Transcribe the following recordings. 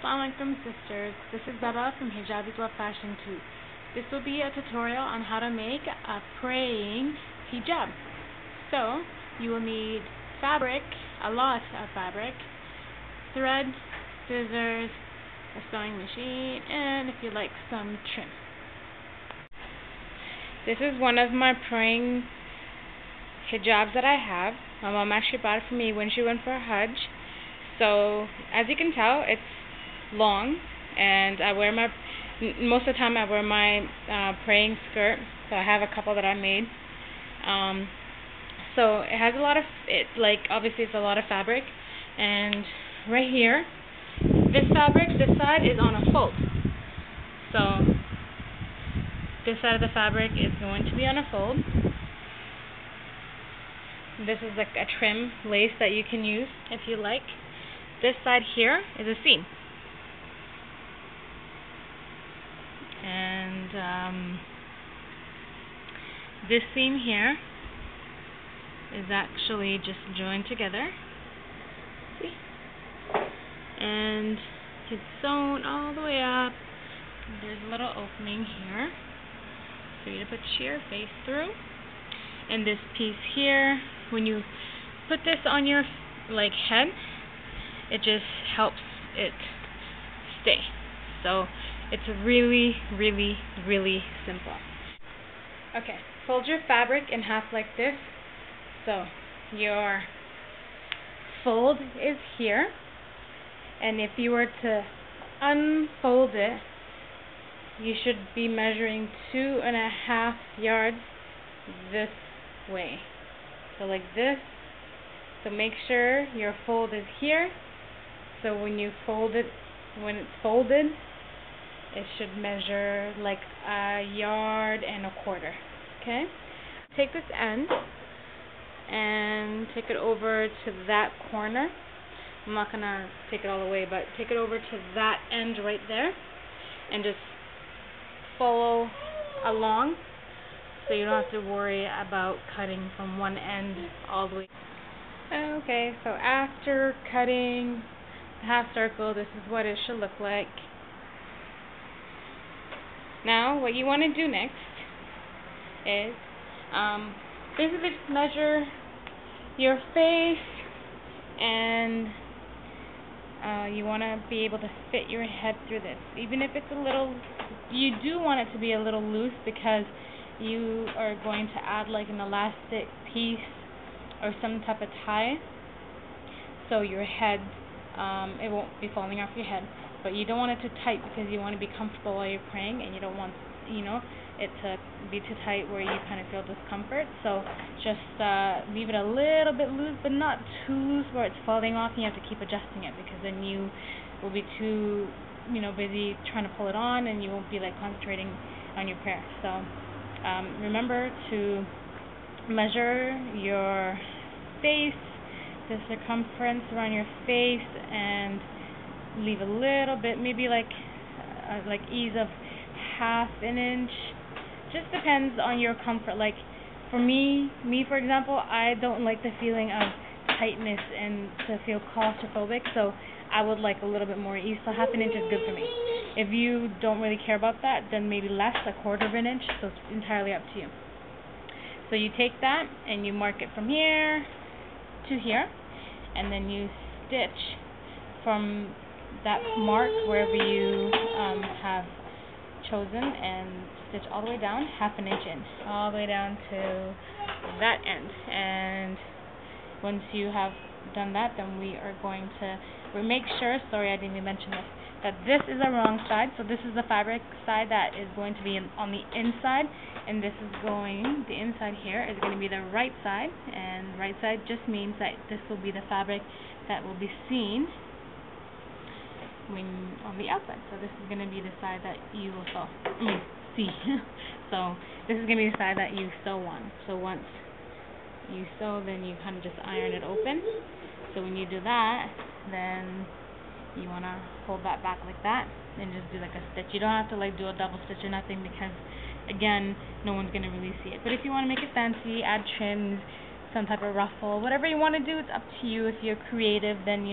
Assalamu alaikum sisters, this is Baba from Hijabis Love Fashion Too. This will be a tutorial on how to make a praying hijab. So, you will need fabric, a lot of fabric, thread, scissors, a sewing machine, and if you like, some trim. This is one of my praying hijabs that I have. My mom actually bought it for me when she went for Hajj. So, as you can tell, it's long, and I wear most of the time I wear my praying skirt. So I have a couple that I made. So it has a lot of obviously it's a lot of fabric, and right here, this fabric, this side is on a fold. So this side of the fabric is going to be on a fold. This is like a trim lace that you can use if you like. This side here is a seam. And this seam here is actually just joined together. See? And it's sewn all the way up. There's a little opening here for you to put your face through. And this piece here, when you put this on your head, it just helps it stay. So it's really, really, really simple. Okay, fold your fabric in half like this. So your fold is here, and if you were to unfold it, you should be measuring 2.5 yards this way. So like this. So make sure your fold is here. So when you fold it, when it's folded, it should measure like 1.25 yards. Okay? Take this end and take it over to that corner. I'm not gonna take it all the way, but take it over to that end right there and just follow along, so you don't have to worry about cutting from one end all the way. Okay, so after cutting the half circle, this is what it should look like. Now, what you want to do next is basically just measure your face, and you want to be able to fit your head through this. Even if it's a little, you do want it to be a little loose because you are going to add like an elastic piece or some type of tie, so your head, it won't be falling off your head. But you don't want it too tight because you want to be comfortable while you're praying, and you don't want, it to be too tight where you kind of feel discomfort. So just leave it a little bit loose, but not too loose where it's falling off and you have to keep adjusting it, because then you will be too busy trying to pull it on, and you won't be concentrating on your prayer. So remember to measure your face, the circumference around your face, and leave a little bit, maybe ease of 1/2 inch. Just depends on your comfort. Like for me for example, I don't like the feeling of tightness and to feel claustrophobic, so I would like a little bit more ease. So 1/2 inch is good for me. If you don't really care about that, then maybe less, 1/4 inch. So it's entirely up to you. So you take that and you mark it from here to here, and then you stitch from that mark wherever you have chosen, and stitch all the way down 1/2 inch in, all the way down to that end. And once you have done that, then we are going to make sure, sorry I didn't even mention this, that this is the wrong side. So this is the fabric side that is going to be on the inside, and this is the inside here is going to be the right side, and right side just means that this will be the fabric that will be seen on the outside. So this is going to be the side that you will see. So this is going to be the side that you sew on. So once you sew, then you kind of just iron it open. So when you do that, then you want to hold that back like that and just do like a stitch. You don't have to do a double stitch or nothing, because again, no one's going to really see it. But if you want to make it fancy, add trims, some type of ruffle, whatever you want to do, it's up to you. If you're creative, then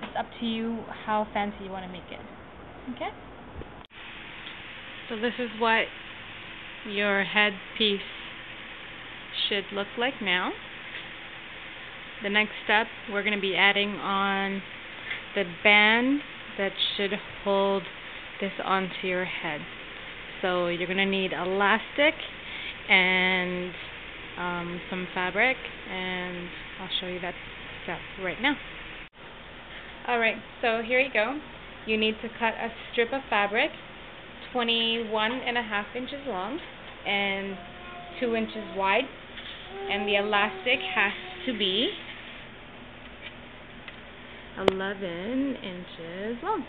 It's up to you how fancy you want to make it. Okay? So this is what your headpiece should look like now. The next step, we're going to be adding on the band that should hold this onto your head. So you're going to need elastic and some fabric, and I'll show you that step right now. Alright, so here you go. You need to cut a strip of fabric 21.5 inches long and 2 inches wide, and the elastic has to be 11 inches long.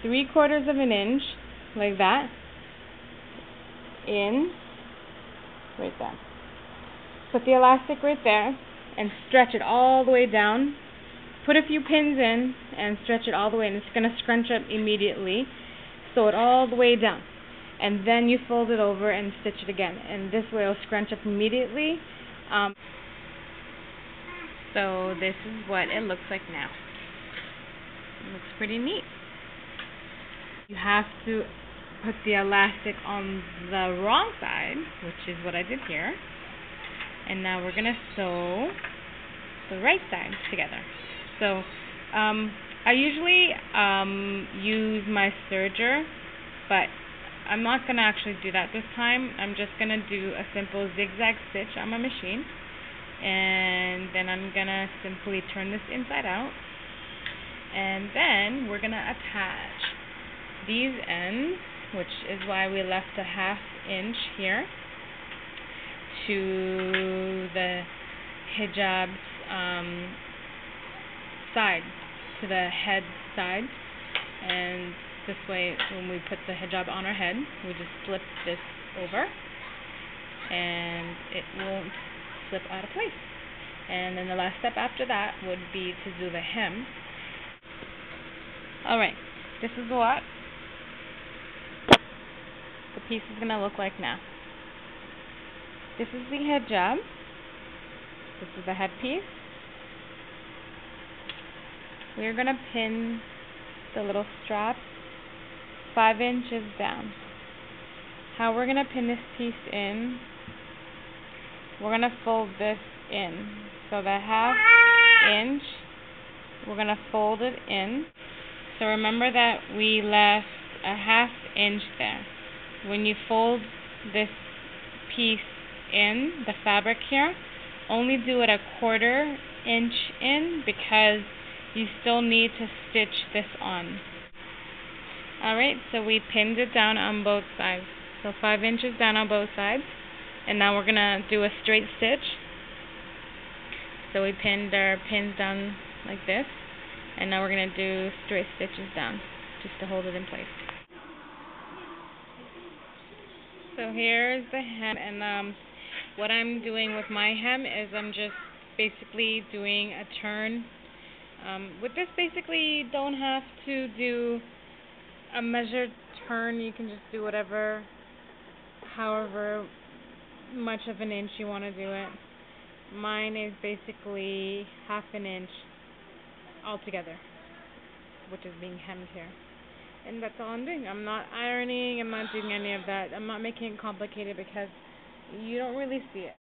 Three-quarters of an inch, like that, in right there. Put the elastic right there and stretch it all the way down. Put a few pins in and stretch it all the way, and it's going to scrunch up immediately. Sew it all the way down, and then you fold it over and stitch it again, and this way it'll scrunch up immediately. So this is what it looks like now. It looks pretty neat. You have to put the elastic on the wrong side, which is what I did here. And now we're going to sew the right side together. So I usually use my serger, but I'm not going to actually do that this time. I'm just going to do a simple zigzag stitch on my machine. And then I'm going to simply turn this inside out. And then we're going to attach these ends, which is why we left a 1/2 inch here, to the hijab's side, to the head side. And this way, when we put the hijab on our head, we just slip this over and it won't slip out of place. And then the last step after that would be to do the hem. Alright, this is what the piece is going to look like now. This is the hijab. This is the headpiece. We're going to pin the little strap 5 inches down. How we're going to pin this piece in, we're going to fold this in. So the 1/2 inch, we're going to fold it in. So remember that we left a 1/2 inch there. When you fold this piece in, the fabric here, only do it a 1/4 inch in, because you still need to stitch this on. Alright, so we pinned it down on both sides. So 5 inches down on both sides. And now we're going to do a straight stitch. So we pinned our pins down like this. And now we're going to do straight stitches down, just to hold it in place. So here's the hem, and what I'm doing with my hem is I'm just basically doing a turn. With this, basically, you don't have to do a measured turn. You can just do whatever, however much of an inch you want to do it. Mine is basically 1/2 inch altogether, which is being hemmed here. And that's all I'm doing. I'm not ironing, I'm not doing any of that. I'm not making it complicated because you don't really see it.